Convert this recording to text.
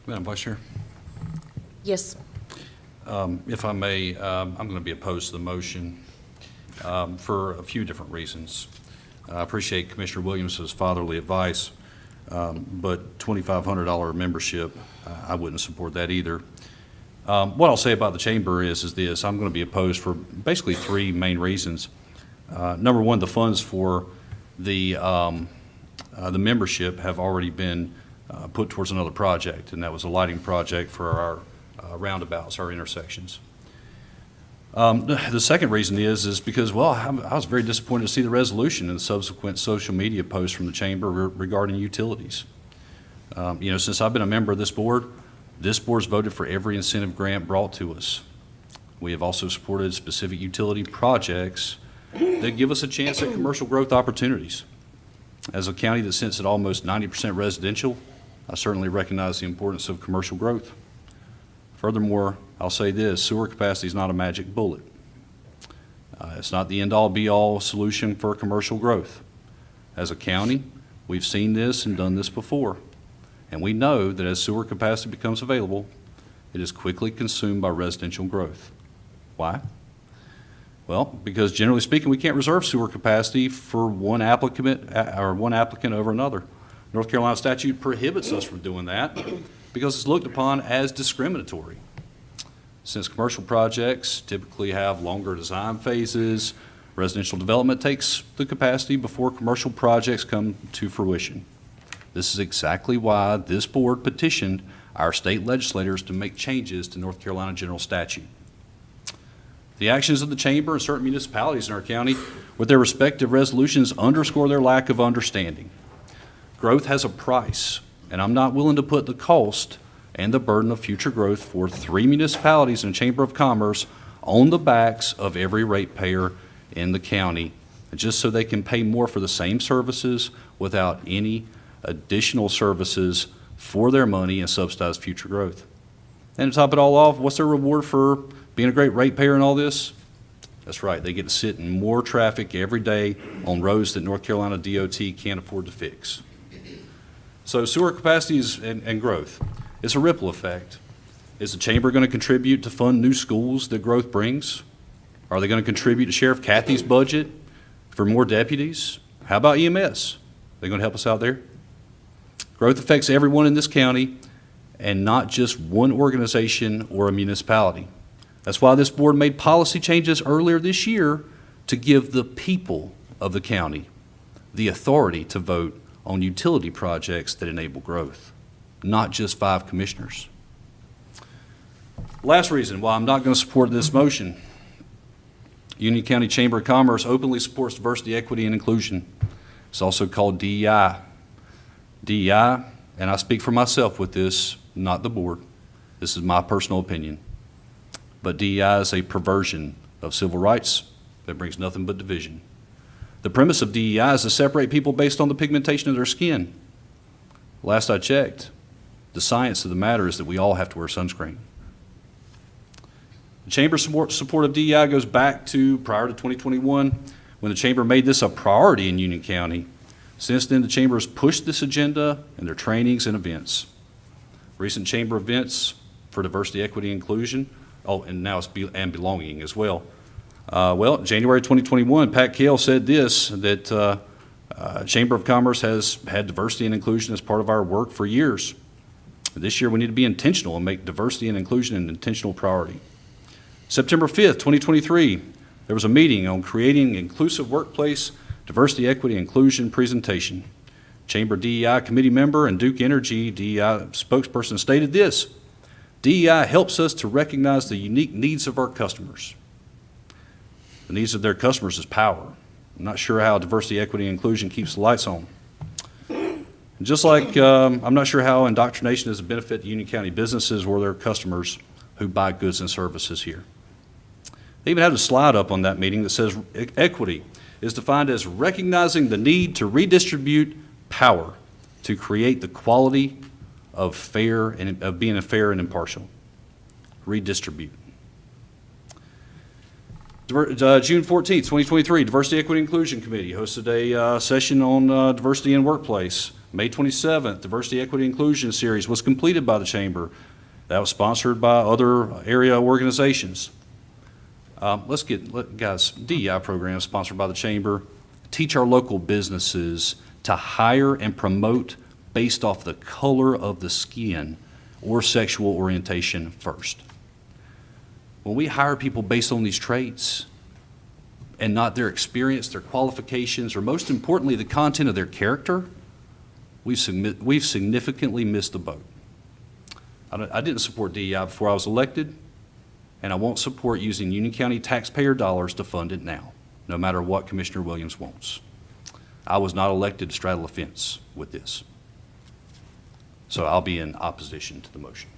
Madam Vice Chair, Yes. if I may, I'm going to be opposed to the motion for a few different reasons. I appreciate Commissioner Williams' fatherly advice, but $2,500 membership, I wouldn't support that either. What I'll say about the chamber is this: I'm going to be opposed for basically three main reasons. Number one, the funds for the membership have already been put towards another project, and that was a lighting project for our roundabouts, our intersections. The second reason is because, well, I was very disappointed to see the resolution and the subsequent social media posts from the chamber regarding utilities. Since I've been a member of this board's voted for every incentive grant brought to us. We have also supported specific utility projects that give us a chance at commercial growth opportunities. As a county that sits at almost 90% residential, I certainly recognize the importance of commercial growth. Furthermore, I'll say this: sewer capacity is not a magic bullet. It's not the end-all be-all solution for commercial growth. As a county, we've seen this and done this before, and we know that as sewer capacity becomes available, it is quickly consumed by residential growth. Why? Well, because generally speaking, we can't reserve sewer capacity for one applicant over another. North Carolina statute prohibits us from doing that because it's looked upon as discriminatory. Since commercial projects typically have longer design phases, residential development takes the capacity before commercial projects come to fruition. This is exactly why this board petitioned our state legislators to make changes to North Carolina general statute. The actions of the chamber and certain municipalities in our county with their respective resolutions underscore their lack of understanding. Growth has a price, and I'm not willing to put the cost and the burden of future growth for 3 municipalities and a Chamber of Commerce on the backs of every ratepayer in the county, just so they can pay more for the same services without any additional services for their money and subsidize future growth. And to top it all off, what's their reward for being a great ratepayer and all this? That's right, they get to sit in more traffic every day on roads that North Carolina DOT can't afford to fix. So sewer capacity and growth, it's a ripple effect. Is the chamber going to contribute to fund new schools that growth brings? Are they going to contribute to Sheriff Cathy's budget for more deputies? How about EMS? Are they going to help us out there? Growth affects everyone in this county and not just one organization or a municipality. That's why this board made policy changes earlier this year to give the people of the county the authority to vote on utility projects that enable growth, not just 5 commissioners. Last reason why I'm not going to support this motion: Union County Chamber of Commerce openly supports diversity, equity, and inclusion. It's also called DEI. DEI, and I speak for myself with this, not the board. This is my personal opinion. But DEI is a perversion of civil rights that brings nothing but division. The premise of DEI is to separate people based on the pigmentation of their skin. Last I checked, the science of the matter is that we all have to wear sunscreen. The Chamber's support of DEI goes back to prior to 2021, when the Chamber made this a priority in Union County. Since then, the Chamber has pushed this agenda in their trainings and events. Recent Chamber events for diversity, equity, and inclusion, and now it's and belonging as well. January 2021, Pat Kale said this, that Chamber of Commerce has had diversity and inclusion as part of our work for years. This year, we need to be intentional and make diversity and inclusion an intentional priority. September 5th, 2023, there was a meeting on creating an inclusive workplace, diversity, equity, inclusion presentation. Chamber DEI committee member and Duke Energy DEI spokesperson stated this: DEI helps us to recognize the unique needs of our customers. The needs of their customers is power. I'm not sure how diversity, equity, and inclusion keeps the lights on. And just like I'm not sure how indoctrination is a benefit to Union County businesses or their customers who buy goods and services here. They even had a slide up on that meeting that says equity is defined as recognizing the need to redistribute power to create the quality of being fair and impartial. Redistribute. June 14th, 2023, Diversity, Equity, Inclusion Committee hosted a session on diversity in workplace. May 27th, Diversity, Equity, Inclusion Series was completed by the Chamber. That was sponsored by other area organizations. Guys, DEI program sponsored by the Chamber. Teach our local businesses to hire and promote based off the color of the skin or sexual orientation first. When we hire people based on these traits and not their experience, their qualifications, or most importantly, the content of their character, we've significantly missed the boat. I didn't support DEI before I was elected, and I won't support using Union County taxpayer dollars to fund it now, no matter what Commissioner Williams wants. I was not elected to straddle the fence with this. So I'll be in opposition to the motion.